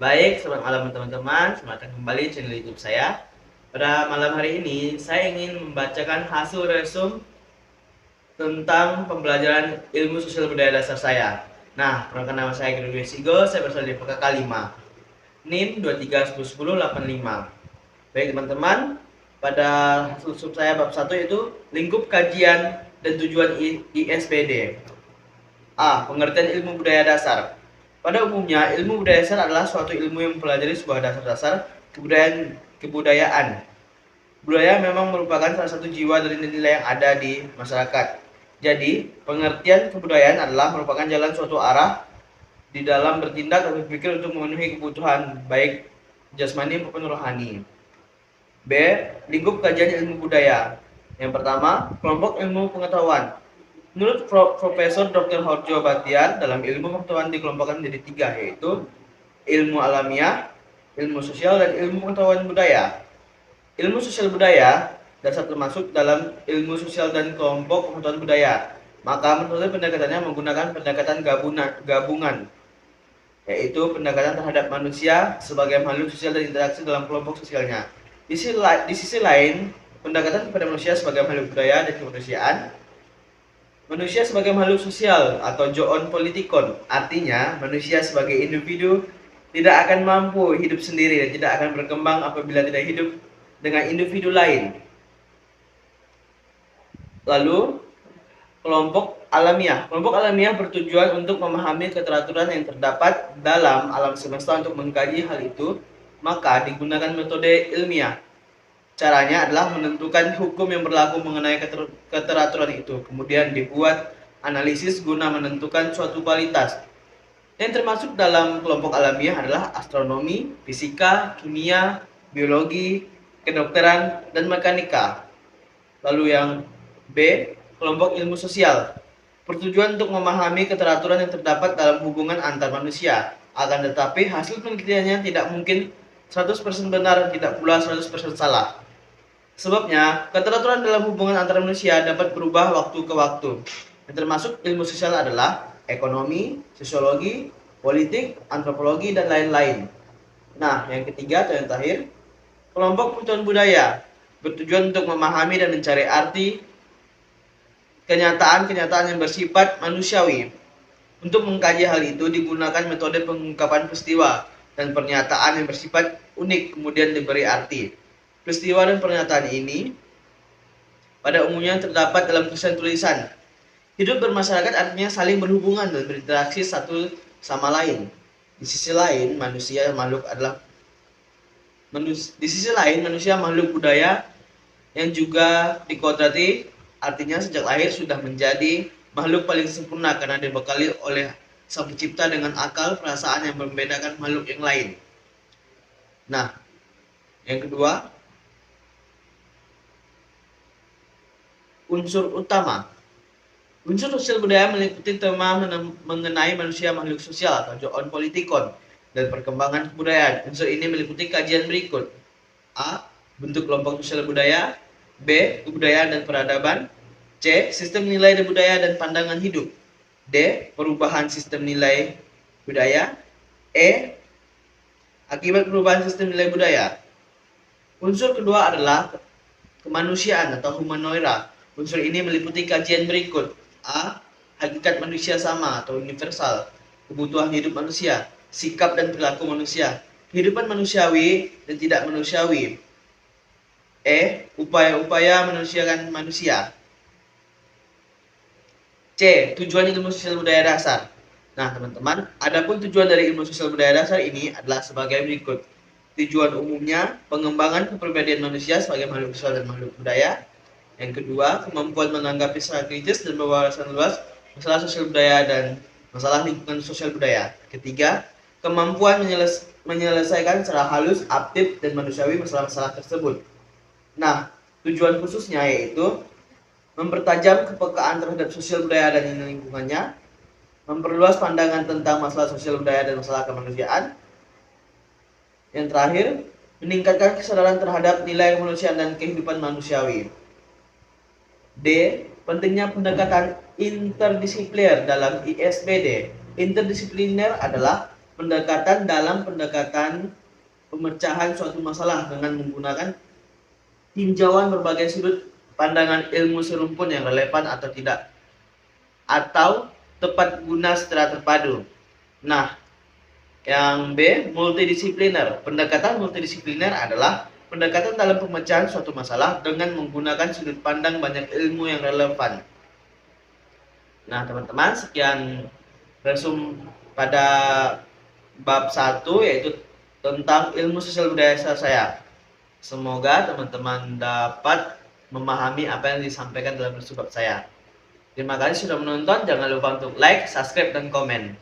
Baik, selamat malam teman-teman. Selamat datang kembali di channel YouTube saya. Pada malam hari ini, saya ingin membacakan hasil resum tentang pembelajaran ilmu sosial budaya dasar saya. Nah, perkenalkan nama saya Gregory Sigo, saya berasal dari PKK 5. NIM 23101085. Baik teman-teman, pada hasil resum saya bab 1 itu lingkup kajian dan tujuan ISBD. A. Pengertian ilmu budaya dasar. Pada umumnya, ilmu budaya dasar adalah suatu ilmu yang mempelajari sebuah dasar-dasar kebudayaan. Budaya memang merupakan salah satu jiwa dari nilai yang ada di masyarakat. Jadi, pengertian kebudayaan adalah merupakan jalan suatu arah di dalam bertindak dan berpikir untuk memenuhi kebutuhan baik jasmani maupun rohani. B. Lingkup kajian ilmu budaya. Yang pertama, kelompok ilmu pengetahuan. Menurut Profesor Dr. Horjo Batiar, dalam ilmu pengetahuan dikelompokkan menjadi 3, yaitu ilmu alamiah, ilmu sosial, dan ilmu pengetahuan budaya. Ilmu sosial budaya dasar termasuk dalam ilmu sosial dan kelompok pengetahuan budaya. Maka metode pendekatannya menggunakan pendekatan gabungan, yaitu pendekatan terhadap manusia sebagai makhluk sosial dan interaksi dalam kelompok sosialnya. Di sisi lain, pendekatan kepada manusia sebagai makhluk budaya dan kemanusiaan. Manusia sebagai makhluk sosial atau zoon politikon, artinya manusia sebagai individu tidak akan mampu hidup sendiri dan tidak akan berkembang apabila tidak hidup dengan individu lain. Lalu, kelompok alamiah. Kelompok alamiah bertujuan untuk memahami keteraturan yang terdapat dalam alam semesta. Untuk mengkaji hal itu, maka digunakan metode ilmiah. Caranya adalah menentukan hukum yang berlaku mengenai keteraturan itu, kemudian dibuat analisis guna menentukan suatu kualitas. Yang termasuk dalam kelompok alamiah adalah astronomi, fisika, kimia, biologi, kedokteran, dan mekanika. Lalu yang B, kelompok ilmu sosial. Bertujuan untuk memahami keteraturan yang terdapat dalam hubungan antar manusia. Akan tetapi hasil penelitiannya tidak mungkin 100% benar, tidak pula 100% salah. Sebabnya, keteraturan dalam hubungan antar manusia dapat berubah waktu ke waktu. Yang termasuk ilmu sosial adalah ekonomi, sosiologi, politik, antropologi, dan lain-lain. Nah, yang ketiga atau yang terakhir, kelompok pengetahuan budaya bertujuan untuk memahami dan mencari arti kenyataan-kenyataan yang bersifat manusiawi. Untuk mengkaji hal itu digunakan metode pengungkapan peristiwa dan pernyataan yang bersifat unik kemudian diberi arti. Peristiwa dan pernyataan ini pada umumnya terdapat dalam tulisan-tulisan. Hidup bermasyarakat artinya saling berhubungan dan berinteraksi satu sama lain. Di sisi lain, manusia makhluk budaya yang juga dikodrati, artinya sejak lahir sudah menjadi makhluk paling sempurna karena dibekali oleh Sang Pencipta dengan akal perasaan yang membedakan makhluk yang lain. Nah, yang kedua, unsur utama. Unsur sosial budaya meliputi tema mengenai manusia makhluk sosial atau zoon politikon dan perkembangan kebudayaan. Unsur ini meliputi kajian berikut. A. Bentuk kelompok sosial budaya. B. Kebudayaan dan peradaban. C. Sistem nilai budaya dan pandangan hidup. D. Perubahan sistem nilai budaya. E. Akibat perubahan sistem nilai budaya. Unsur kedua adalah kemanusiaan atau humanoira. Unsur ini meliputi kajian berikut. A. Hakikat manusia sama atau universal. Kebutuhan hidup manusia. Sikap dan perilaku manusia. Kehidupan manusiawi dan tidak manusiawi. E. Upaya-upaya manusiakan manusia. C. Tujuan ilmu sosial budaya dasar. Nah teman-teman, adapun tujuan dari ilmu sosial budaya dasar ini adalah sebagai berikut. Tujuan umumnya, pengembangan kepribadian manusia sebagai makhluk sosial dan makhluk budaya. Yang kedua, kemampuan menanggapi secara kritis dan berwawasan luas masalah sosial budaya dan masalah lingkungan sosial budaya. Ketiga, kemampuan menyelesaikan secara halus, aktif, dan manusiawi masalah-masalah tersebut. Nah, tujuan khususnya yaitu mempertajam kepekaan terhadap sosial budaya dan lingkungannya, memperluas pandangan tentang masalah sosial budaya dan masalah kemanusiaan. Yang terakhir, meningkatkan kesadaran terhadap nilai kemanusiaan dan kehidupan manusiawi. D. Pentingnya pendekatan interdisipliner dalam ISBD. Interdisipliner adalah pendekatan dalam pendekatan pemecahan suatu masalah dengan menggunakan tinjauan berbagai sudut pandangan ilmu serumpun yang relevan atau tidak, atau tepat guna secara terpadu. Nah, yang B, multidisipliner. Pendekatan multidisipliner adalah pendekatan dalam pemecahan suatu masalah dengan menggunakan sudut pandang banyak ilmu yang relevan. Nah, teman-teman, sekian resum pada bab 1, yaitu tentang ilmu sosial budaya saya. Semoga teman-teman dapat memahami apa yang disampaikan dalam resum bab saya. Terima kasih sudah menonton. Jangan lupa untuk like, subscribe, dan komen.